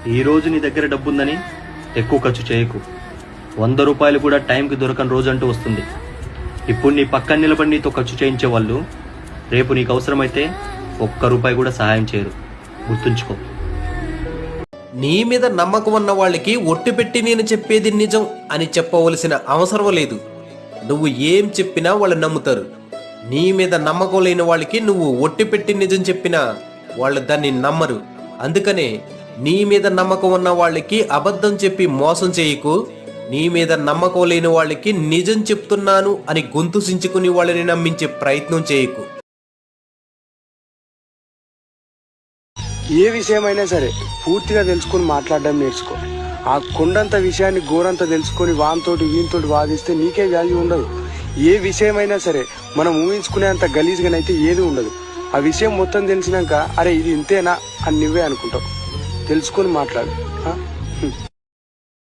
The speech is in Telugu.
ఈరోజు నీ దగ్గర డబ్బుందని ఎక్కువ ఖర్చు చేయకు. 100 రూపాయలు కూడా టైంకి దొరకని రోజంటూ వస్తుంది. ఇప్పుడు నీ పక్కన నిలబడి నీతో ఖర్చు చేయించే వాళ్ళు రేపు నీకు అవసరమైతే ₹1 కూడా సహాయం చేయరు. గుర్తుంచుకో. నీ మీద నమ్మకం ఉన్న వాళ్ళకి ఒట్టి పెట్టి నేను చెప్పేది నిజం అని చెప్పవలసిన అవసరం లేదు. నువ్వు ఏం చెప్పినా వాళ్ళు నమ్ముతారు. నీ మీద నమ్మకం లేని వాళ్ళకి నువ్వు ఒట్టి పెట్టి నిజం చెప్పినా వాళ్ళు దాన్ని నమ్మరు. అందుకనే నీ మీద నమ్మకం ఉన్న వాళ్ళకి అబద్ధం చెప్పి మోసం చేయకు. నీ మీద నమ్మకం లేని వాళ్ళకి నిజం చెప్తున్నాను అని గొంతు సించుకుని వాళ్ళని నమ్మించే ప్రయత్నం చేయకు. ఏ విషయమైనా సరే పూర్తిగా తెలుసుకొని మాట్లాడడం నేర్చుకో. ఆ కొండంత విషయాన్ని గోరంత తెలుసుకొని వానితోటి వీనితోటి వాదిస్తే నీకే వాల్యూ ఉండదు. ఏ విషయమైనా సరే మనం ఊహించుకునేంత గలీజ్గానైతే ఏది ఉండదు. ఆ విషయం మొత్తం తెలిసినాక అరే ఇది ఇంతేనా అని నువ్వే అనుకుంటావు. తెలుసుకొని మాట్లాడు.